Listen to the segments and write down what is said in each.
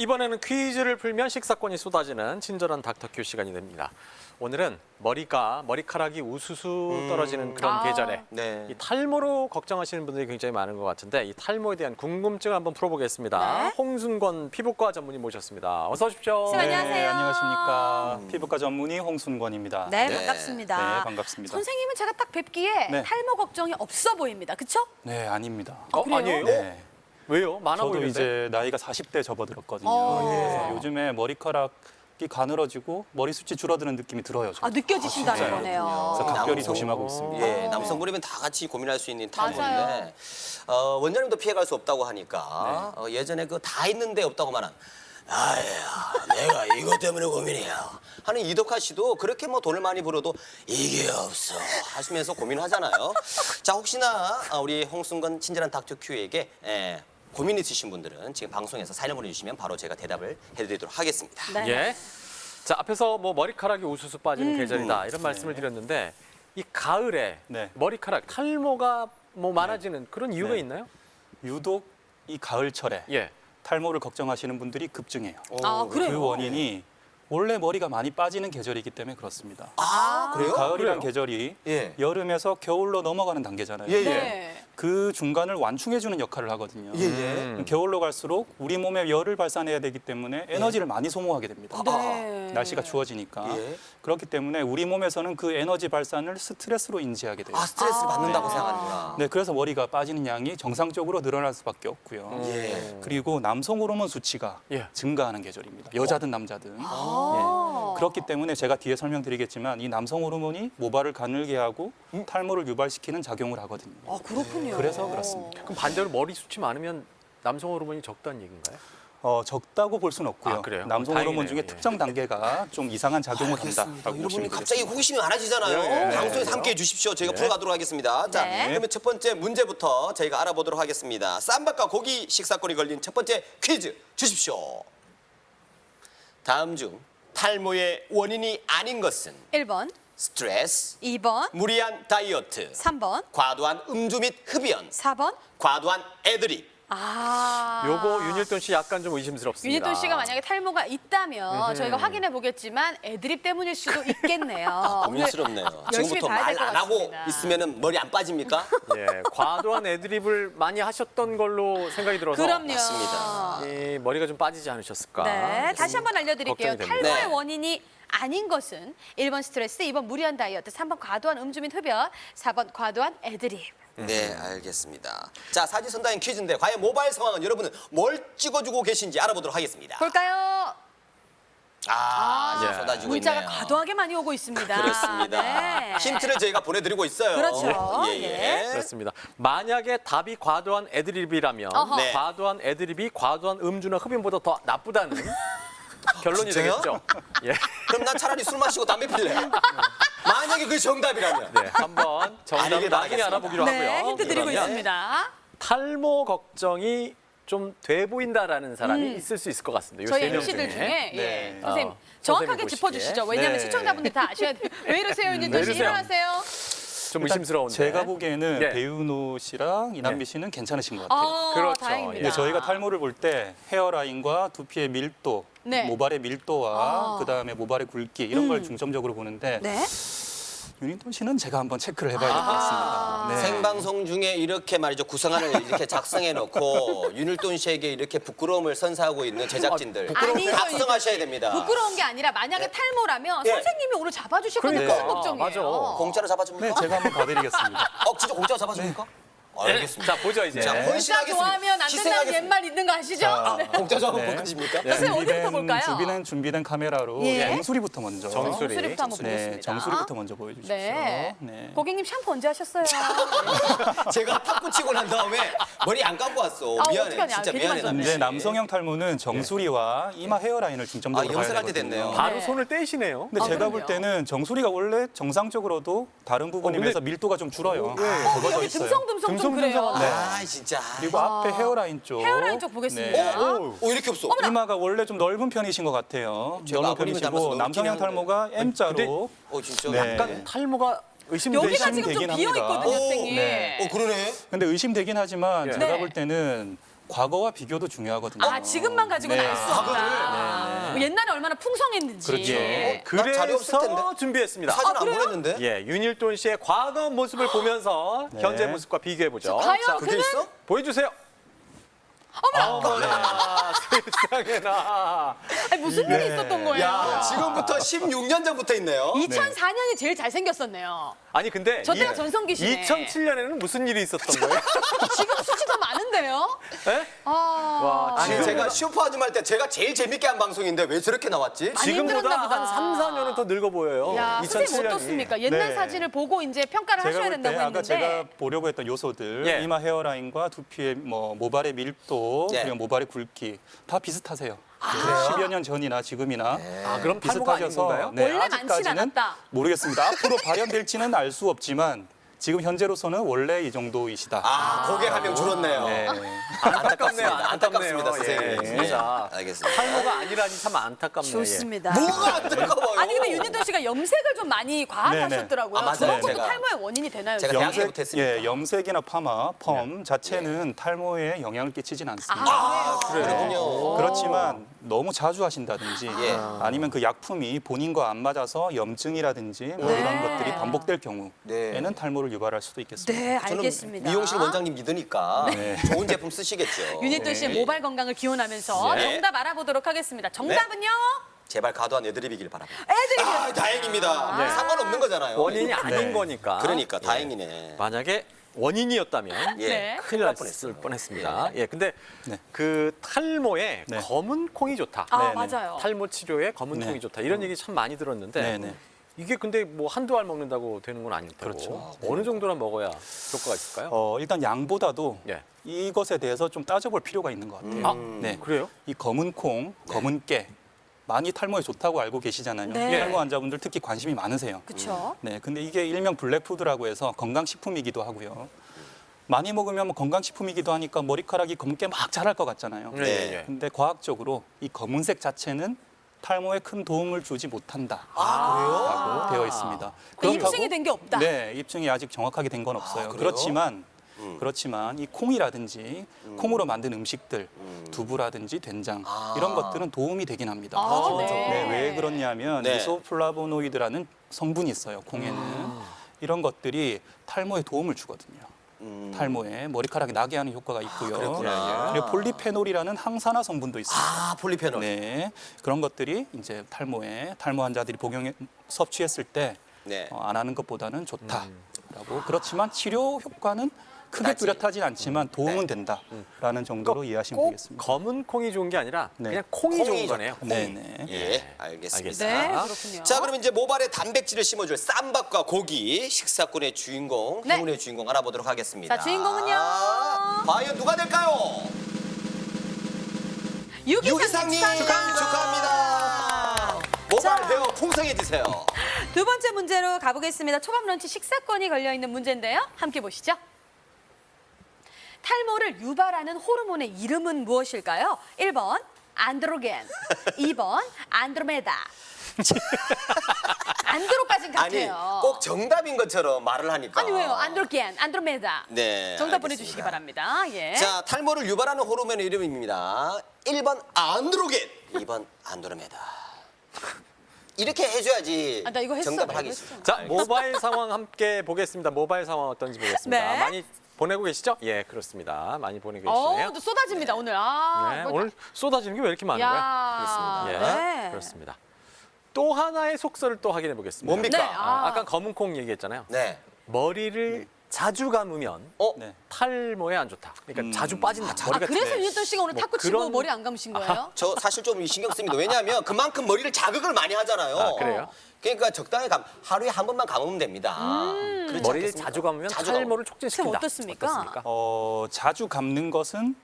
이번에는 퀴즈를 풀면 식사권이 쏟아지는 친절한 닥터큐 시간이 됩니다. 오늘은 머리카락이 우수수 떨어지는 그런 계절에 네. 이 탈모로 걱정하시는 분들이 굉장히 많은 것 같은데 이 탈모에 대한 궁금증을 한번 풀어보겠습니다. 네. 홍순권 피부과 전문의 모셨습니다. 어서 오십시오. 선생님, 안녕하세요. 안녕하십니까. 피부과 전문의 홍순권입니다. 네, 네. 반갑습니다. 네, 반갑습니다. 선생님은 제가 딱 뵙기에 네. 탈모 걱정이 없어 보입니다. 그렇죠? 네, 아닙니다. 그래요? 아니에요? 네. 왜요? 많아 저도 보이는데. 이제 나이가 40대 접어들었거든요. 예. 그래서 요즘에 머리카락이 가늘어지고 머리 숫이 줄어드는 느낌이 들어요. 저도. 아, 느껴지신다는 진짜요? 거네요. 그래서 각별히 남성- 조심하고 있습니다. 예, 남성분이면 다 같이 고민할 수 있는 맞아요. 탈모인데 원장님도 피해갈 수 없다고 하니까 예전에 그 다 있는데 없다고 말한 아야 내가 이것 때문에 고민이야 하는 이덕화 씨도 그렇게 뭐 돈을 많이 벌어도 이게 없어 하시면서 고민하잖아요. 자 혹시나 우리 홍순건 친절한 닥터큐에게 고민 있으신 분들은 지금 방송에서 사연을 보내주시면 바로 제가 대답을 해드리도록 하겠습니다. 네. 예. 자, 앞에서 뭐 머리카락이 우수수 빠지는 계절이다 이런 말씀을 드렸는데 이 가을에 네. 머리카락 탈모가 뭐 많아지는 그런 이유가 네. 있나요? 유독 이 가을철에 예. 탈모를 걱정하시는 분들이 급증해요. 아, 그래요? 그 원인이 원래 머리가 많이 빠지는 계절이기 때문에 그렇습니다. 아 그래요? 가을이란 그래요? 계절이 예. 여름에서 겨울로 넘어가는 단계잖아요. 예, 예. 네. 그 중간을 완충해주는 역할을 하거든요. 예, 예. 겨울로 갈수록 우리 몸에 열을 발산해야 되기 때문에 에너지를 많이 소모하게 됩니다. 네. 날씨가 추워지니까. 예. 그렇기 때문에 우리 몸에서는 그 에너지 발산을 스트레스로 인지하게 돼요. 아 스트레스를 받는다고 생각하는구나. 네, 그래서 머리가 빠지는 양이 정상적으로 늘어날 수밖에 없고요. 예. 그리고 남성 호르몬 수치가 예. 증가하는 계절입니다. 여자든 남자든. 예. 그렇기 때문에 제가 뒤에 설명드리겠지만 이 남성 호르몬이 모발을 가늘게 하고 탈모를 유발시키는 작용을 하거든요. 아, 그렇군요. 그래서 그렇습니다. 그럼 반대로 머리숱이 많으면 남성 호르몬이 적다는 얘기인가요? 적다고 볼 수는 없고요. 아, 그래요? 남성 다행이네요. 호르몬 중에 예. 특정 단계가 좀 이상한 작용을 한다라고 여러분이 보시면 갑자기 되겠습니다. 호기심이 많아지잖아요. 예, 예. 방송에서 함께 해주십시오. 저희가 풀어가도록 하겠습니다. 자, 네. 그러면 첫 번째 문제부터 저희가 알아보도록 하겠습니다. 쌈밥과 고기 식사권이 걸린 첫 번째 퀴즈 주십시오. 다음 중 탈모의 원인이 아닌 것은 1번, 스트레스, 2번, 무리한 다이어트, 3번, 과도한 음주 및 흡연, 4번. 과도한 애드립. 아. 요거 윤일돈 씨 약간 좀 의심스럽습니다. 윤희돈 씨가 만약에 탈모가 있다면 저희가 확인해 보겠지만 애드립 때문일 수도 있겠네요. 고민스럽네요. 열심히 지금부터 봐야 말 될것 안 하고 같습니다. 있으면 머리 안 빠집니까? 예, 과도한 애드립을 많이 하셨던 걸로 생각이 들어서 그럼요. 맞습니다. 이 머리가 좀 빠지지 않으셨을까? 네, 다시 한번 알려드릴게요. 걱정이 됩니다. 탈모의 네. 원인이 아닌 것은 1번 스트레스, 2번 무리한 다이어트, 3번 과도한 음주 및 흡연, 4번 과도한 애드립. 네, 알겠습니다. 자, 사지선다인 퀴즈인데 과연 모바일 상황은 여러분은 뭘 찍어주고 계신지 알아보도록 하겠습니다. 볼까요? 이제 예. 쏟아지고 문자가 있네요. 과도하게 많이 오고 있습니다. 그렇습니다. 네. 힌트를 저희가 보내드리고 있어요. 그렇죠. 예, 예. 그렇습니다. 만약에 답이 과도한 애드립이라면 어허. 네. 과도한 애드립이 과도한 음주나 흡연보다 더 나쁘다는 결론이 진짜요? 되겠죠. 예. 그럼 난 차라리 술 마시고 담배 필래. 만약에 그게 정답이라면. 네, 한번 정답을 알게 나중에 바라겠습니다. 알아보기로 네, 하고요. 힌트 드리고 그러면 있습니다. 탈모 걱정이 좀 돼 보인다라는 사람이 있을 수 있을 것 같습니다. 요 저희 세명 MC들 중에 네. 예. 선생님 어, 정확하게 선생님 짚어주시죠. 보시기에. 왜냐하면 네. 시청자분들 다 아셔야 돼요. 왜 이러세요, 왜 윤희돈 씨? 이러세요? 일어나세요. 좀 일단 의심스러운데. 제가 보기에는 예. 배윤호 씨랑 이남비 예. 씨는 괜찮으신 것 같아요. 그렇죠. 다행입니다. 근데 저희가 탈모를 볼 때 헤어라인과 두피의 밀도, 네. 모발의 밀도와 그다음에 모발의 굵기 이런 걸 중점적으로 보는데 네. 윤희돈 씨는 제가 한번 체크를 해봐야 될 것 같습니다. 네. 생방송 중에 이렇게 말이죠 구성안을 이렇게 작성해 놓고 윤일돈 씨에게 이렇게 부끄러움을 선사하고 있는 제작진들 아니죠, 각성하셔야 됩니다. 부끄러운 게 아니라 만약에 탈모라면 예. 선생님이 오늘 잡아주실 건데 그러니까. 무슨 걱정이에요? 맞아. 공짜로 잡아줍니까? 네, 제가 한번 봐드리겠습니다. 진짜 공짜로 잡아줍니까? 알겠습니다. 자, 보죠 이제. 자, 공짜 헌신하겠습니다. 좋아하면 안 된다는 희생하겠습니다. 옛말 있는 거 아시죠? 자, 네. 공짜 잡아 네. 볼 것입니까? 선생님 어디부터 볼까요? 준비된 카메라로 예. 정수리부터 먼저. 정수리부터 한번 네, 보겠습니다. 정수리부터 먼저 보여주십시오. 네. 네. 고객님 샴푸 언제 하셨어요? 제가 탁구 치고 난 다음에 머리 안 감고 왔어. 아, 미안해. 어떡하냐. 진짜 괜히 미안해. 만졌네. 이제 남성형 탈모는 정수리와 이마 헤어라인을 중점적으로 봐야 염색할 때 되거든요. 됐네요. 바로 네. 손을 떼시네요. 근데 제가 그럼요. 볼 때는 정수리가 원래 정상적으로도 다른 부분에 근데- 비해서 밀도가 좀 줄어요. 적어져 여기 있어요. 듬성듬성 좀 그래요. 듬성듬성한데. 아, 진짜. 그리고 앞에 헤어라인 쪽. 헤어라인 쪽 보겠습니다. 이렇게 없어. 이마가 원래 좀 넓은 편이신 것 같아요. 제가 넓은 아버님을 닮아서 편이시고 너무 남성형 웃기긴 탈모가 M자로. 진짜. 네. 약간 탈모가 의심되시는 여기가 지금 좀 되긴 비어 합니다. 있거든요, 오, 선생님. 네. 그러네. 근데 의심되긴 하지만 예. 제가 네. 볼 때는 과거와 비교도 중요하거든요. 아, 지금만 가지고는 네. 알 수 없다. 네. 뭐 옛날에 얼마나 풍성했는지. 그렇죠. 예, 나 자리 없을 텐데. 그래서 준비했습니다. 사진 안 그래요? 보냈는데? 예, 윤일돈 씨의 과거 모습을 보면서 네. 현재 모습과 비교해 보죠. 과연 그게 있어? 보여주세요. 어머나, 세상에나. 아니, 무슨 일이 있었던 거예요? 야, 지금부터 16년 전부터 있네요. 2004년이 제일 잘생겼었네요. 아니 근데 저 때가 전성기시네. 2007년에는 무슨 일이 있었던 거예요? 지금 수치가 많은데요? 예? 아, 와, 아니 지금 제가 슈퍼 아줌마 할 때 제가 제일 재밌게 한 방송인데 왜 저렇게 나왔지? 많이 지금보다 힘들었나 보다. 한 3, 4년은 더 늙어 보여요. 야, 선생님 2007년이. 어떻습니까? 옛날 네. 사진을 보고 이제 평가를 제가 하셔야 볼 때 된다고 아까 했는데. 제가 보려고 했던 요소들 예. 이마 헤어라인과 두피의 뭐 모발의 밀도 예. 그리고 모발의 굵기 다 비슷하세요. 그래요? 10여 년 전이나 지금이나 아, 그럼 탈모가 아닌 비슷하셔서 건가요? 원래 많진 아직까지는 않았다. 모르겠습니다. 앞으로 발현될지는 알 수 없지만 지금 현재로서는 원래 이 정도이시다. 아, 고개 하면 줄었네요. 네. 안타깝네요. 안타깝습니다, 선생님. 예, 진짜. 알겠습니다. 탈모가 아니라니 참 안타깝네요. 좋습니다. 뭐가 안타까워요? 아니 근데 윤희돈 씨가 염색을 좀 많이 과하셨더라고요. 아, 맞아요. 저런 것도 제가- 탈모의 원인이 되나요? 제가 대학 때부터 했으니까. 예, 염색이나 파마, 펌 자체는 탈모에 영향을 끼치진 않습니다. 아, 그래요? 그렇군요. 그렇지만 너무 자주 하신다든지 예. 아니면 그 약품이 본인과 안 맞아서 염증이라든지 뭐 네. 이런 것들이 반복될 경우에는 네. 탈모를 유발할 수도 있겠습니다. 네, 저는 알겠습니다. 미용실 원장님 믿으니까 네. 좋은 제품 쓰시겠죠. 윤희돈 씨의 네. 모발 건강을 기원하면서 네. 정답 알아보도록 하겠습니다. 정답은요? 제발 과도한 애드립이길 바랍니다. 애들이 아, 다행입니다. 네. 상관없는 거잖아요. 원인이 아닌 네. 거니까. 그러니까 다행이네. 만약에 원인이었다면 예. 네. 큰일 났을 뻔했습니다. 예, 근데 네. 그 탈모에 네. 검은 콩이 좋다. 아, 네네. 맞아요. 탈모 치료에 검은 네. 콩이 좋다. 이런 얘기 참 많이 들었는데 네네. 이게 근데 뭐 한두 알 먹는다고 되는 건 아닐 테고 그렇죠. 어느 정도나 먹어야 효과가 있을까요? 일단 양보다도 예. 이것에 대해서 좀 따져볼 필요가 있는 것 같아요. 아, 네. 그래요? 이 검은 콩, 검은 깨 많이 탈모에 좋다고 알고 계시잖아요. 네. 탈모 환자분들 특히 관심이 많으세요. 그렇죠. 네, 근데 이게 일명 블랙푸드라고 해서 건강식품이기도 하고요. 많이 먹으면 뭐 건강식품이기도 하니까 머리카락이 검게 막 자랄 것 같잖아요. 네. 예. 근데 과학적으로 이 검은색 자체는 탈모에 큰 도움을 주지 못한다라고 아, 되어 있습니다. 입증이 된 게 없다. 네, 입증이 아직 정확하게 된 건 없어요. 그래요? 그렇지만 이 콩이라든지 콩으로 만든 음식들, 두부라든지 된장 이런 것들은 도움이 되긴 합니다. 아, 네. 네, 왜 그러냐면 네. 이소플라보노이드라는 성분이 있어요. 콩에는 이런 것들이 탈모에 도움을 주거든요. 탈모에 머리카락이 나게 하는 효과가 있고요. 그렇구나. 그리고 폴리페놀이라는 항산화 성분도 있습니다. 아, 폴리페놀. 네, 그런 것들이 이제 탈모 환자들이 섭취했을 때 네. 안 하는 것보다는 좋다라고. 그렇지만 치료 효과는 크게 낮지. 뚜렷하진 않지만 도움은 된다라는 정도로 이해하시면 꼭 되겠습니다. 검은 콩이 좋은 게 아니라 네. 그냥 콩이 콩이 좋은 좋다. 거네요. 네네. 예, 알겠습니다. 네, 그렇군요. 자, 그럼 이제 모발에 단백질을 심어줄 쌈밥과 고기, 식사꾼의 주인공, 네. 행운의 주인공 알아보도록 하겠습니다. 자, 주인공은요? 과연 누가 될까요? 유기상님 축하합니다. 모발 자. 헤어 풍성해지세요. 두 번째 문제로 가보겠습니다. 초밥 런치 식사권이 걸려있는 문제인데요. 함께 보시죠. 탈모를 유발하는 호르몬의 이름은 무엇일까요? 1번 안드로겐, 2번 안드로메다. 안드로까진 아니, 같아요. 꼭 정답인 것처럼 말을 하니까. 아니 왜요? 안드로겐, 안드로메다. 네, 정답 알겠습니다. 보내주시기 바랍니다. 예. 자, 탈모를 유발하는 호르몬의 이름입니다. 1번 안드로겐, 2번 안드로메다. 이렇게 해줘야지 아, 나 이거 했어. 정답을 나 하기 이거 있어요. 했어. 자, 모바일 상황 함께 보겠습니다. 모바일 상황 어떤지 보겠습니다. 네. 많이 보내고 계시죠? 예, 그렇습니다. 많이 보내고 계시네요. 또 쏟아집니다 오늘. 아, 네, 뭐- 오늘 쏟아지는 게 왜 이렇게 많은 거야? 야, 예, 네. 그렇습니다. 또 하나의 속설을 또 확인해 보겠습니다. 뭡니까? 네, 아까 검은 콩 얘기했잖아요. 네. 머리를 자주 감으면 네. 탈모에 안 좋다. 그러니까 자주 빠진다. 아, 그래서 윤희돈 씨가 오늘 뭐 탁구 치고 그런- 머리 안 감으신 거예요? 저 사실 좀 신경 씁니다. 왜냐하면 그만큼 머리를 자극을 많이 하잖아요. 아, 그래요? 그러니까 적당히 하루에 한 번만 감으면 됩니다. 그렇지 머리를 않겠습니까? 자주 감으면 자주 탈모를 선생님 촉진시킨다. 어떻습니까? 자주 감는 것은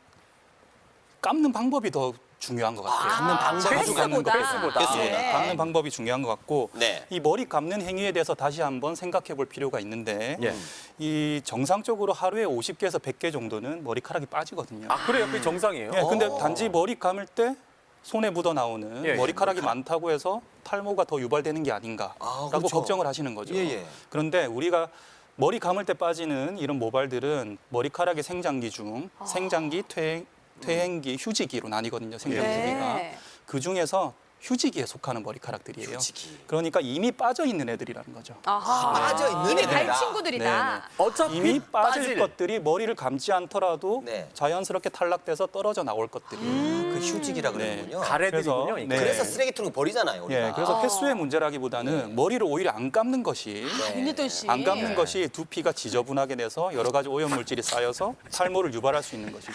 감는 방법이 더 중요한 것 같아요. 감는 방법이 자주 감는 것 횟수보다. 횟수보다. 네. 감는 방법이 중요한 것 같고 네. 이 머리 감는 행위에 대해서 다시 한번 생각해 볼 필요가 있는데 예. 이 정상적으로 하루에 50개에서 100개 정도는 머리카락이 빠지거든요. 아, 그래요? 그게 정상이에요? 예, 근데 오. 단지 머리 감을 때 손에 묻어 나오는 예, 예. 머리카락이 많다고 해서 탈모가 더 유발되는 게 아닌가라고 그렇죠. 걱정을 하시는 거죠. 예, 예. 그런데 우리가 머리 감을 때 빠지는 이런 모발들은 머리카락의 생장기 중 생장기, 퇴행, 퇴행기, 휴지기로 나뉘거든요. 생명 주기가. 네. 그 중에서 휴지기에 속하는 머리카락들이에요. 휴지기. 그러니까 이미 빠져 있는 애들이라는 거죠. 아하. 빠져 있는 이미 애들이다. 갈 친구들이다. 네, 어차피 이미 빠질 빠질 것들이 머리를 감지 않더라도 네. 자연스럽게 탈락돼서 떨어져 나올 것들이에요. 그 휴지기라 그러는군요. 가래들이군요. 그래서, 이게. 네. 그래서 쓰레기통에 버리잖아요, 우리가. 예, 그래서 횟수의 문제라기보다는 머리를 오히려 안 감는 것이 윤여돈 씨. 안 감는 것이 두피가 지저분하게 돼서 여러 가지 오염 물질이 쌓여서 탈모를 유발할 수 있는 것이죠.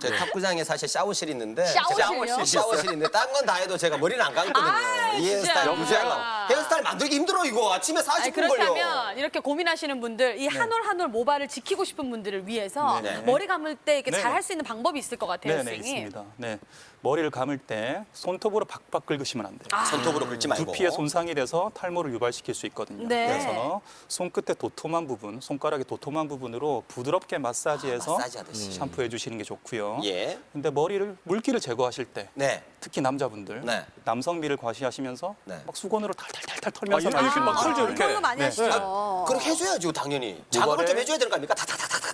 제 탁구장에 사실 샤워실이 있는데 샤워실이요? 샤워실이 있는데 딴 건 다 해도 제가 머리를 안 감거든요. 아, 이 헤어스타일 진짜. 유지하려고. 헤어스타일 만들기 힘들어 이거. 아침에 아니, 40분 걸려. 그렇다면 이렇게 고민하시는 분들, 이 한 올 한 올 모발을 지키고 싶은 분들을 위해서 네. 머리 감을 때 이렇게 네. 잘 할 수 있는 방법이 있을 것 같아요, 네, 선생님. 있습니다. 네, 머리를 감을 때 손톱으로 박박 긁으시면 안 돼요. 손톱으로 긁지 말고. 두피에 손상이 돼서 탈모를 유발시킬 수 있거든요. 네. 그래서 손끝의 도톰한 부분, 손가락의 도톰한 부분으로 부드럽게 마사지해서 마사지하듯이. 샴푸해 주시는 게 좋고요. 예. 근데 머리를 물기를 제거하실 때 네. 특히 남자분들 네. 남성미를 과시하시면서 네. 막 수건으로 탈탈탈탈 털면서 이렇게 말리시는 막 분들 털죠, 이렇게. 그걸로 많이 네. 하시죠. 그렇게 해줘야죠, 당연히. 작업을 좀 해줘야 되는 거 아닙니까? 타타타타타.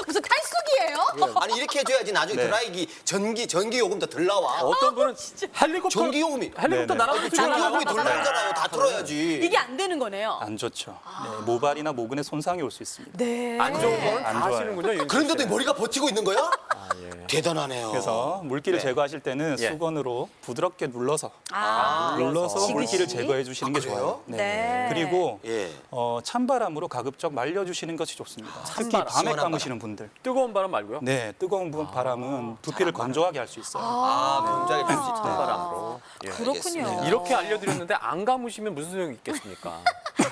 무슨 탈수기예요? 아니 이렇게 해줘야지 나중에 네. 드라이기 전기 요금도 덜 나와. 어떤 분은 헬리콥터 전기 요금이. 헬리콥터 네네. 날아가는 전기 요금이 소리가 덜 나잖아요. 다 틀어야지. 이게 안 되는 거네요. 안 좋죠. 네, 모발이나 모근에 손상이 올 수 있습니다. 네. 안 좋은 거는 다 안 좋아요. 하시는군요. 윤철 그런데도 씨는. 머리가 버티고 있는 거야? 대단하네요. 그래서 물기를 네. 제거하실 때는 예. 수건으로 부드럽게 눌러서 눌러서 물기를 지그시? 제거해 주시는 게 그래요? 좋아요. 네. 그리고 예. 찬바람으로 가급적 말려주시는 것이 좋습니다. 특히 찬바람, 밤에 시원한 감으시는 분들. 뜨거운 바람 말고요. 네, 뜨거운 바람은 두피를 건조하게 할 수 있어요. 굉장히 좀 찬바람으로. 예. 그렇군요. 알겠습니다. 이렇게 알려드렸는데 안 감으시면 무슨 소용이 있겠습니까?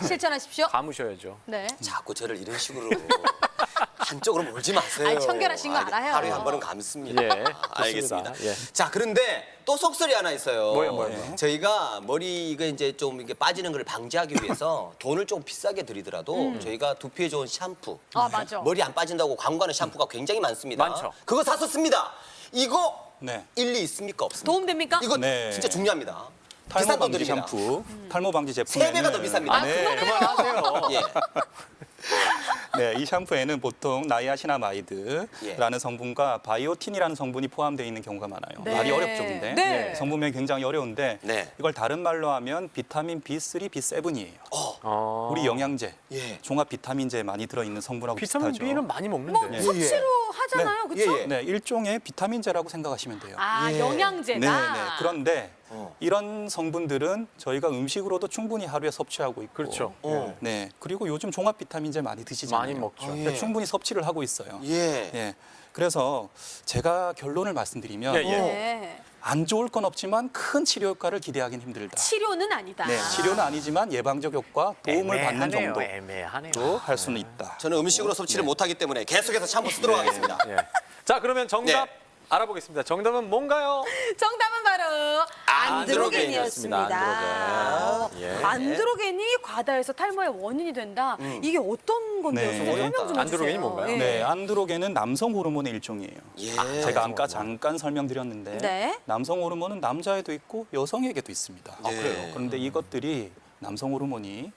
실천하십시오. 감으셔야죠. 네. 자꾸 저를 이런 식으로 한쪽으로 몰지 마세요. 아니, 청결하신 거 알아요. 하루에 한 번은 감습니다. 예, 알겠습니다. 좋습니다. 예. 자, 그런데 또 속설이 하나 있어요. 뭐요? 저희가 머리가 이제 좀 이게 빠지는 걸 방지하기 위해서 돈을 좀 비싸게 들이더라도 저희가 두피에 좋은 샴푸, 아, 맞아. 머리 안 빠진다고 광고하는 샴푸가 굉장히 많습니다. 많죠. 그거 사서 씁니다. 이거 네. 일리 있습니까? 없습니까? 도움됩니까? 이거 네. 진짜 중요합니다. 탈모 비싼 돈 방지 들입니다. 샴푸, 탈모 방지 제품. 3배가 더 비쌉니다. 네. 그만하세요. 예. 네, 이 샴푸에는 보통 나이아시나마이드라는 예. 성분과 바이오틴이라는 성분이 포함되어 있는 경우가 많아요. 네. 말이 어렵죠, 근데. 네. 성분명이 굉장히 어려운데 네. 이걸 다른 말로 하면 비타민 B3, B7이에요. 어. 우리 영양제, 예. 종합 비타민제에 많이 들어있는 성분하고 비타민 비슷하죠. B는 많이 뭐 먹는데. 수치로 하잖아요, 그렇죠? 예, 예. 네, 일종의 비타민제라고 생각하시면 돼요. 아, 예. 영양제다. 네, 네. 그런데 어. 이런 성분들은 저희가 음식으로도 충분히 하루에 섭취하고 있고, 그렇죠. 어. 네, 그리고 요즘 종합 비타민제 많이 드시잖아요. 많이 먹죠. 그러니까 예. 충분히 섭취를 하고 있어요. 예. 예. 그래서 제가 결론을 말씀드리면 예, 예. 네. 안 좋을 건 없지만 큰 치료 효과를 기대하기는 힘들다. 치료는 아니다. 네, 치료는 아니지만 예방적 효과, 도움을 받는 애매하네요, 정도로 애매하네요. 할 수는 있다. 저는 음식으로 섭취를 못하기 때문에 계속해서 샴푸 쓰도록 하겠습니다. 예. 자, 그러면 정답 네. 알아보겠습니다. 정답은 뭔가요? 정답은 바로 안드로겐이었습니다. 안드로겐. 예. 안드로겐이 과다해서 탈모의 원인이 된다. 이게 어떤 건데요? 네. 선생님 설명 좀 해주세요. 안드로겐이 뭔가요? 예. 네, 안드로겐은 남성 호르몬의 일종이에요. 예. 제가 아까 잠깐 설명드렸는데 네. 남성 호르몬은 남자에도 있고 여성에게도 있습니다. 아, 그래요? 그런데 이것들이 남성 호르몬이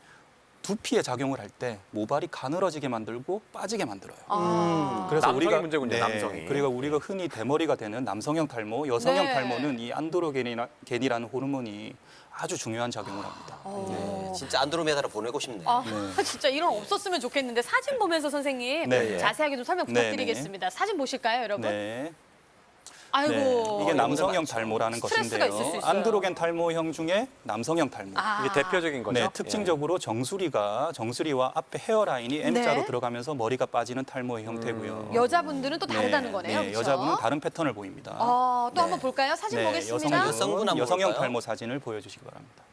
두피에 작용을 할 때 모발이 가늘어지게 만들고 빠지게 만들어요. 아. 그래서 남성이 우리가 문제군요, 남성이. 그리고 우리가 흔히 대머리가 되는 남성형 탈모, 여성형 네. 탈모는 이 안드로겐이라는 호르몬이 아주 중요한 작용을 합니다. 어. 진짜 안드로메다로 보내고 싶네요. 아, 진짜 이런 없었으면 좋겠는데 사진 보면서 선생님 네. 자세하게 좀 설명 네, 부탁드리겠습니다. 사진 보실까요, 여러분? 네. 아이고. 네, 이게 남성형 많죠. 탈모라는 스트레스가 있을 수 것인데요. 있어요. 안드로겐 탈모형 중에 남성형 탈모. 아. 이게 대표적인 거죠? 네, 특징적으로 정수리와 앞에 헤어라인이 M자로 네. 들어가면서 머리가 빠지는 탈모의 형태고요. 여자분들은 또 다르다는 네, 거네요. 네, 그렇죠? 여자분은 다른 패턴을 보입니다. 또 한번 볼까요? 사진 보겠습니다. 여성분 한번 여성형 볼까요? 탈모 사진을 보여주시기 바랍니다.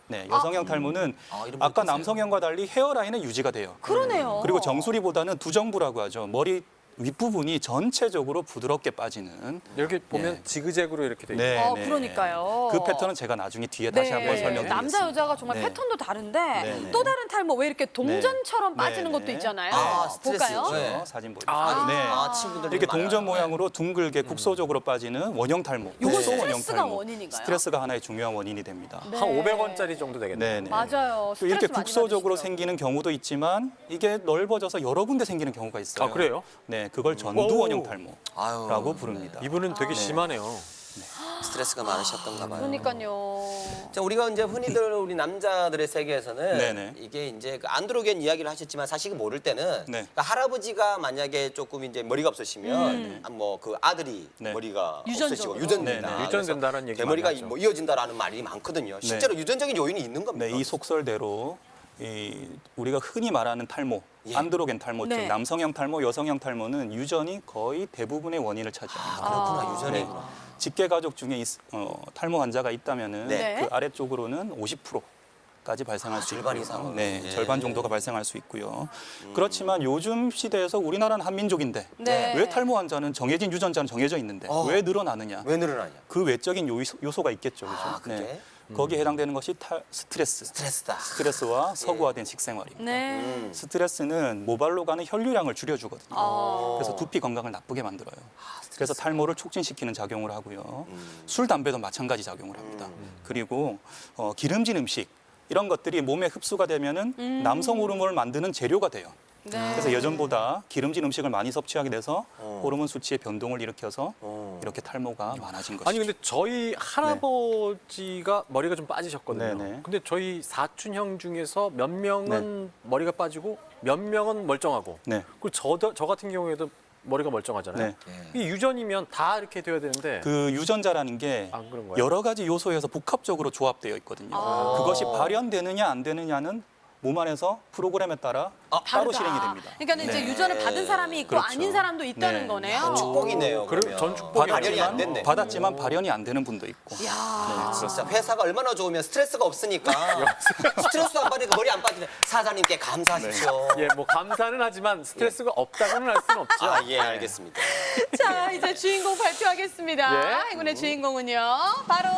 네, 여성형 탈모는 이름 아까 보여주세요. 남성형과 달리 헤어라인은 유지가 돼요. 그러네요. 그리고 정수리보다는 두정부라고 하죠. 머리 윗부분이 전체적으로 부드럽게 빠지는. 여기 보면 네. 지그재그로 이렇게 돼 있어요. 네, 네. 그러니까요. 그 패턴은 제가 나중에 뒤에 다시 한번 설명드리겠습니다. 남자 여자가 정말 네. 패턴도 다른데 네. 또 다른 탈모 왜 이렇게 동전처럼 네. 빠지는 네. 것도 있잖아요. 스트레스. 볼까요? 네. 그렇죠. 사진 보여주세요. 아, 네. 친구들 이렇게 동전 모양으로 둥글게 국소적으로 빠지는 원형 탈모. 요건 국소 원형 스트레스가 탈모. 원인인가요? 스트레스가 하나의 중요한 원인이 됩니다. 네. 한 500원짜리 정도 되겠네요. 네, 네. 맞아요. 또 이렇게 스트레스 많이 국소적으로 받으시죠. 생기는 경우도 있지만 이게 넓어져서 여러 군데 생기는 경우가 있어요. 아, 그래요? 네, 그걸 전두원형 오. 탈모라고 아유, 부릅니다. 이분은 되게 심하네요. 스트레스가 많으셨던가 봐요. 그러니까요. 자, 우리가 이제 흔히들 우리 남자들의 세계에서는 네네. 이게 이제 그 안드로겐 이야기를 하셨지만 사실 모를 때는 네. 그러니까 할아버지가 만약에 조금 이제 머리가 없으시면 뭐 그 아들이 네. 머리가 유전적으로. 없으시고 유전된다. 네네. 유전된다는 얘기 대머리가 많이 하죠. 뭐 이어진다라는 말이 많거든요. 실제로 유전적인 요인이 있는 겁니다. 네, 이 속설대로 우리가 흔히 말하는 탈모, 예. 안드로겐 탈모, 네. 즉 남성형 탈모, 여성형 탈모는 유전이 거의 대부분의 원인을 차지합니다. 그렇구나, 유전이구나. 직계 가족 중에 탈모 환자가 있다면은 네. 그 아래쪽으로는 50%까지 발생할 수 절반 있고요. 이상은. 네, 예. 절반 정도가 발생할 수 있고요. 그렇지만 요즘 시대에서 우리나라는 한민족인데 네. 왜 탈모 환자는 정해진 유전자는 정해져 있는데 왜 늘어나느냐? 왜 늘어나냐? 그 외적인 요소가 있겠죠, 그죠? 아, 그게? 거기에 해당되는 것이 스트레스다. 스트레스와 서구화된 식생활입니다. 네. 스트레스는 모발로 가는 혈류량을 줄여주거든요. 아. 그래서 두피 건강을 나쁘게 만들어요. 그래서 탈모를 촉진시키는 작용을 하고요. 술, 담배도 마찬가지 작용을 합니다. 그리고 기름진 음식 이런 것들이 몸에 흡수가 되면은 남성 호르몬을 만드는 재료가 돼요. 네. 그래서 예전보다 기름진 음식을 많이 섭취하게 돼서 호르몬 수치의 변동을 일으켜서 이렇게 탈모가 많아진 것이죠. 아니 근데 저희 할아버지가 머리가 좀 빠지셨거든요. 네네. 근데 저희 사촌형 중에서 몇 명은 머리가 빠지고 몇 명은 멀쩡하고 네. 그리고 저 같은 경우에도 머리가 멀쩡하잖아요. 네. 이 유전이면 다 이렇게 돼야 되는데 그 유전자라는 게 안 그런 거예요? 여러 가지 요소에서 복합적으로 조합되어 있거든요. 그것이 발현되느냐 안 되느냐는 몸 안에서 프로그램에 따라 따로 다르다. 실행이 됩니다. 그러니까 이제 유전을 받은 사람이 있고 그렇죠. 아닌 사람도 있다는 네. 거네요. 축복이네요. 그럼 그러면. 전 축복이 발현이 안 됐네. 받았지만 발현이 안 되는 분도 있고. 야. 진짜 회사가 얼마나 좋으면 스트레스가 없으니까 스트레스 안 받으니까 머리 안 빠지네. 사장님께 감사하십시오. 예, 뭐 감사는 하지만 스트레스가 없다고는 할 수는 없죠. 아, 예, 알겠습니다. 자, 이제 주인공 발표하겠습니다. 예. 행운의 주인공은요. 바로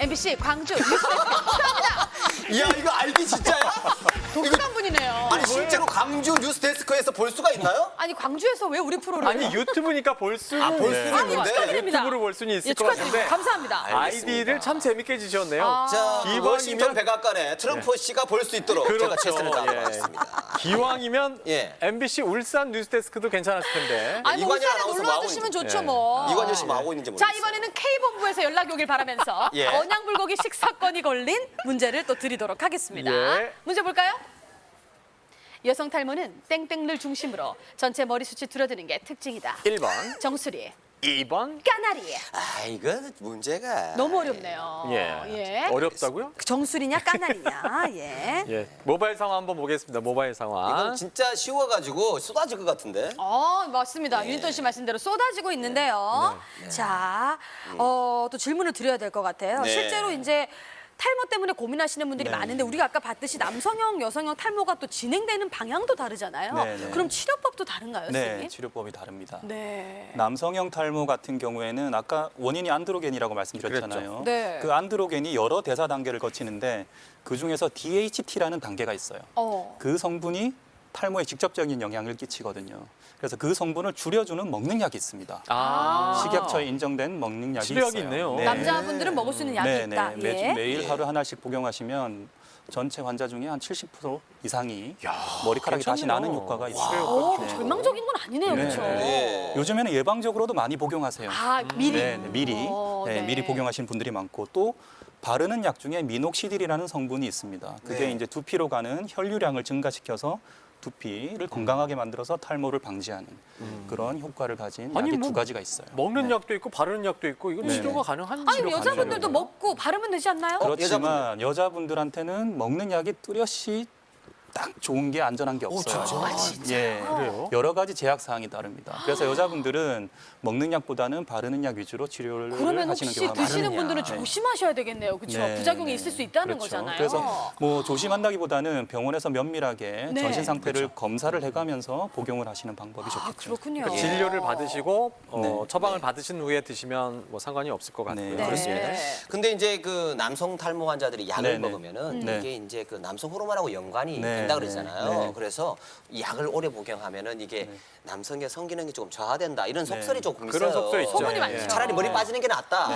MBC 광주 뉴스데스크입니다. 이야, 이거 알기 진짜야? 독특한 분이네요. 아니, 실제로 광주 뉴스데스크에서 볼 수가 있나요? 아니 광주에서 왜 우리 프로를 아니 유튜브니까 볼 수는 아, 볼 수는 있는데 있는데. 축하드립니다. 유튜브로 볼 수는 있을 예, 것 축하드립니다. 같은데 감사합니다. 아이디를 참 재밌게 지셨네요. 자, 기왕이면- 워싱턴 백악관에 트럼프 씨가 볼 수 있도록 제가 그렇죠. 체스를 예. 가져가겠습니다. 기왕이면 예. MBC 울산 뉴스데스크도 괜찮았을 텐데. 아니 뭐 이관열 울산에 아나운서 놀러 뭐 하고 와주시면 있는지. 좋죠 예. 뭐. 이관열 씨 뭐 하고 있는지 자 모르겠어요. 이번에는 K본부에서 연락이 오길 바라면서 예. 언양불고기 식사권이 걸린 문제를 또 드리도록 하겠습니다. 예. 문제 볼까요? 여성 탈모는 땡땡을 중심으로 전체 머리 숱이 줄어드는 게 특징이다. 1번, 정수리, 2번. 까나리. 아, 이거 문제가 너무 어렵네요. 예. 어렵다고요? 정수리냐 까나리냐. 예. 예. 모바일 상황 한번 보겠습니다. 모바일 상황. 이건 진짜 쉬워가지고 쏟아질 것 같은데. 맞습니다. 윤희돈 씨 말씀대로 쏟아지고 있는데요. 자, 또 질문을 드려야 될 것 같아요. 네. 실제로 이제 탈모 때문에 고민하시는 분들이 많은데 우리가 아까 봤듯이 남성형, 여성형 탈모가 또 진행되는 방향도 다르잖아요. 네, 네. 그럼 치료법도 다른가요, 네, 선생님? 치료법이 다릅니다. 네. 남성형 탈모 같은 경우에는 아까 원인이 안드로겐이라고 말씀드렸잖아요. 그랬죠. 네. 그 안드로겐이 여러 대사 단계를 거치는데 그 중에서 DHT라는 단계가 있어요. 그 성분이 탈모에 직접적인 영향을 끼치거든요. 그래서 그 성분을 줄여주는 먹는 약이 있습니다. 식약처에 인정된 먹는 약이 치료약이 있어요. 있네요. 남자분들은 먹을 수 있는 약이 네, 있다. 네. 매일 하루 하나씩 복용하시면 전체 환자 중에 한 70% 이상이 머리카락이 다시 괜찮네요. 나는 효과가 오, 있어요. 네. 절망적인 건 아니네요, 네. 그렇죠? 네. 요즘에는 예방적으로도 많이 복용하세요. 미리. 네, 네, 미리 네. 미리 복용하시는 분들이 많고 또 바르는 약 중에 미녹시딜이라는 성분이 있습니다. 그게 네. 이제 두피로 가는 혈류량을 증가시켜서 두피를 건강하게 만들어서 탈모를 방지하는 그런 효과를 가진 아니, 약이 뭐 두 가지가 있어요. 먹는 약도 있고 바르는 약도 있고 이건 네. 치료가 가능한 아니, 치료 여자분들도 가능하네요. 먹고 바르면 되지 않나요? 그렇지만 여자분들한테는 먹는 약이 뚜렷이 딱 좋은 게 안전한 게 없어요. 진짜? 예, 그래요? 여러 가지 제약 사항이 다릅니다. 그래서 여자분들은 먹는 약보다는 바르는 약 위주로 치료를 그러면 하시는 혹시 경우가 드시는 많아요. 분들은 네. 조심하셔야 되겠네요. 그렇죠? 네, 부작용이 네. 있을 수 있다는 그렇죠. 거잖아요. 그래서 뭐 조심한다기보다는 병원에서 면밀하게 네. 전신 상태를 검사를 해가면서 복용을 하시는 방법이 좋겠죠. 그렇군요. 그러니까 진료를 받으시고 네. 처방을 받으신 후에 드시면 뭐 상관이 없을 것 같고요. 네. 그렇습니다. 근데 이제 그 남성 탈모 환자들이 약을 네, 네. 먹으면은 네. 이게 이제 그 남성 호르몬하고 연관이 네, 된다 네, 그러잖아요. 네. 그래서 이 약을 오래 복용하면은 이게 남성의 성기능이 조금 저하된다 이런 속설이 조금 있어요. 그런 속설이 있죠. 소문이 예. 많죠. 차라리 머리 빠지는 게 낫다.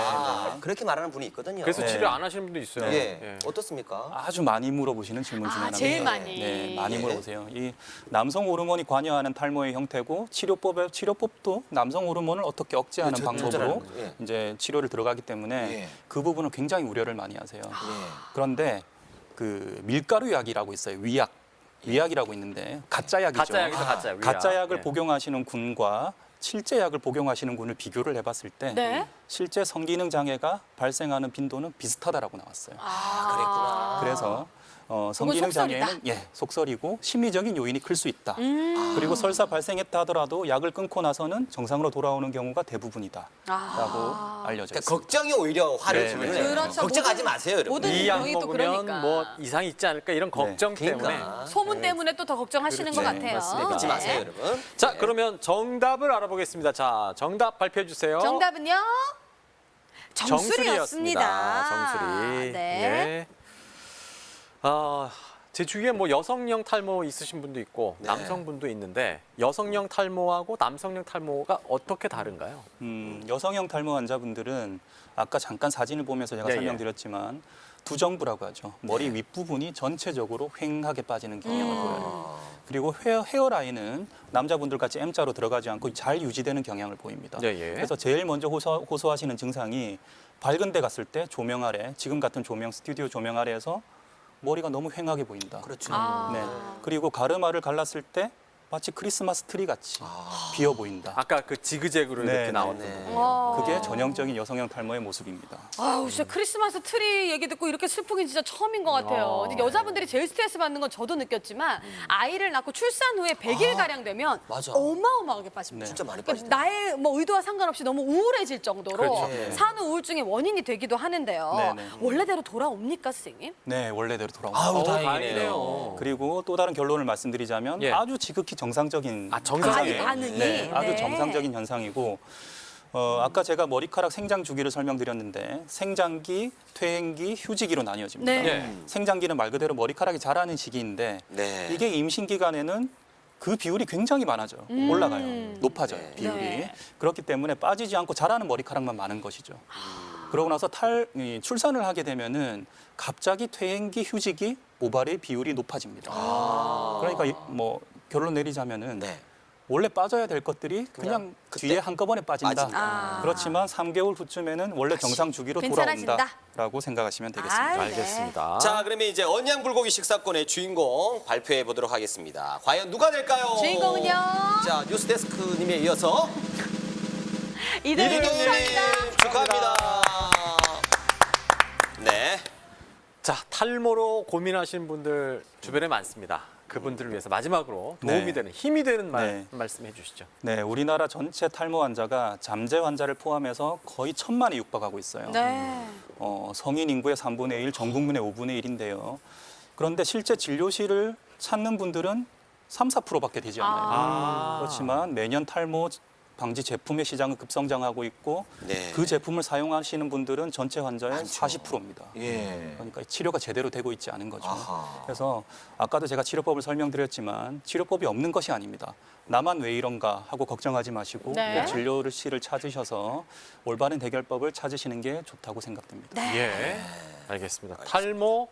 네. 그렇게 말하는 분이 있거든요. 그래서 네. 치료 안 하시는 분도 있어요. 예. 예. 어떻습니까? 아주 많이 물어보시는 질문 중에 하나입니다. 제일 많이. 네, 많이 예. 물어보세요. 이 남성 호르몬이 관여하는 탈모의 형태고 치료법도 남성 호르몬을 어떻게 억제하는 그렇죠. 방법으로 조절하는 거. 예. 이제 치료를 들어가기 때문에 예. 그 부분은 굉장히 우려를 많이 하세요. 예. 그런데 그 밀가루 약이라고 있어요. 위약이라고 있는데 가짜 약이죠. 가짜 약이죠, 가짜 약. 가짜 약을 예. 복용하시는 군과 실제 약을 복용하시는 군을 비교를 해봤을 때 네. 실제 성기능 장애가 발생하는 빈도는 비슷하다라고 나왔어요. 그랬구나. 그래서 성기능 속설이다. 장애는 속설이고 심리적인 요인이 클 수 있다. 그리고 설사 발생했다 하더라도 약을 끊고 나서는 정상으로 돌아오는 경우가 대부분이다라고 알려져 그러니까 있습니다. 걱정이 오히려 화를 네, 주는 네. 거예요. 그렇죠. 걱정하지 모든- 마세요, 여러분. 모든 이 약 병이 또 먹으면 그러니까. 뭐 이상이 있지 않을까 이런 걱정 때문에. 그러니까. 소문 때문에 또 더 걱정하시는 것 그렇죠. 같아요. 맞습니다. 걱정하지 네. 마세요, 여러분. 자, 그러면 정답을 알아보겠습니다. 자, 정답 발표해 주세요. 정답은요? 정수리였습니다. 정수리였습니다. 정수리. 네. 예. 제 주위에 뭐 여성형 탈모 있으신 분도 있고 네. 남성분도 있는데 여성형 탈모하고 남성형 탈모가 어떻게 다른가요? 여성형 탈모 환자분들은 아까 잠깐 사진을 보면서 제가 네, 설명드렸지만 두정부라고 하죠. 머리 윗부분이 전체적으로 휑하게 빠지는 경향을 보여요. 그리고 헤어라인은 남자분들 같이 M자로 들어가지 않고 잘 유지되는 경향을 보입니다. 네, 예. 그래서 제일 먼저 호소하시는 증상이 밝은 데 갔을 때 조명 아래, 지금 같은 스튜디오 조명 아래에서 머리가 너무 휑하게 보인다. 그렇죠. 네. 그리고 가르마를 갈랐을 때 마치 크리스마스 트리 같이 비어 보인다. 아까 그 지그재그로 네, 이렇게 네, 나왔던 네. 부분. 와. 그게 전형적인 여성형 탈모의 모습입니다. 아우, 진짜 크리스마스 트리 얘기 듣고 이렇게 슬프긴 진짜 처음인 것 같아요. 근데 여자분들이 제일 스트레스 받는 건 저도 느꼈지만 아이를 낳고 출산 후에 100일 가량 되면 맞아. 어마어마하게 빠집니다. 네. 진짜 많이 그러니까 빠지다. 나의 뭐 의도와 상관없이 너무 우울해질 정도로 그렇죠. 네. 산후 우울증의 원인이 되기도 하는데요. 네, 네. 원래대로 돌아옵니까, 선생님? 네, 원래대로 돌아옵니다. 아우, 다행이네요. 다행이네요. 그리고 또 다른 결론을 말씀드리자면 예. 아주 지극히 정상적인 정상이에요? 반응이? 네, 아주 네. 정상적인 현상이고 아까 제가 머리카락 생장 주기를 설명드렸는데 생장기, 퇴행기, 휴지기로 나뉘어집니다. 네. 예. 생장기는 말 그대로 머리카락이 자라는 시기인데 네. 이게 임신 기간에는 그 비율이 굉장히 많아져요. 올라가요. 높아져요. 네. 비율이. 네. 그렇기 때문에 빠지지 않고 자라는 머리카락만 많은 것이죠. 그러고 나서 출산을 하게 되면은 갑자기 퇴행기, 휴지기, 모발의 비율이 높아집니다. 그러니까 뭐 결론 내리자면은 네. 원래 빠져야 될 것들이 그냥 그때 뒤에 한꺼번에 빠진다. 아. 그렇지만 3개월 후쯤에는 원래 정상 주기로 괜찮아진다. 돌아온다라고 생각하시면 되겠습니다. 아, 네. 알겠습니다. 자, 그러면 이제 언양불고기 식사권의 주인공 발표해 보도록 하겠습니다. 과연 누가 될까요? 주인공은요? 자, 뉴스데스크님에 이어서 이동희 이동희님 축하합니다. 축하합니다. 네. 자, 탈모로 고민하시는 분들 주변에 많습니다. 그분들을 위해서 마지막으로 도움이 네. 되는 힘이 되는 네. 말씀해 주시죠. 네, 우리나라 전체 탈모 환자가 잠재 환자를 포함해서 거의 1,000만에 육박하고 있어요. 네. 성인 인구의 3분의 1, 전 국민의 5분의 1인데요. 그런데 실제 진료실을 찾는 분들은 3, 4%밖에 되지 않아요. 그렇지만 매년 탈모 방지 제품의 시장은 급성장하고 있고 네. 그 제품을 사용하시는 분들은 전체 환자의 많죠. 40%입니다. 예. 그러니까 치료가 제대로 되고 있지 않은 거죠. 아하. 그래서 아까도 제가 치료법을 설명드렸지만 치료법이 없는 것이 아닙니다. 나만 왜 이런가 하고 걱정하지 마시고 네. 꼭 진료실을 찾으셔서 올바른 해결법을 찾으시는 게 좋다고 생각됩니다. 네. 예. 알겠습니다. 탈모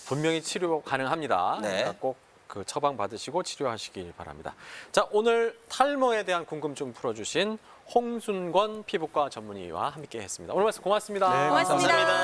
분명히 치료 가능합니다. 네. 그러니까 꼭 그 처방 받으시고 치료하시길 바랍니다. 자, 오늘 탈모에 대한 궁금증 풀어주신 홍순권 피부과 전문의와 함께했습니다. 오늘 말씀 고맙습니다. 네, 고맙습니다. 감사합니다.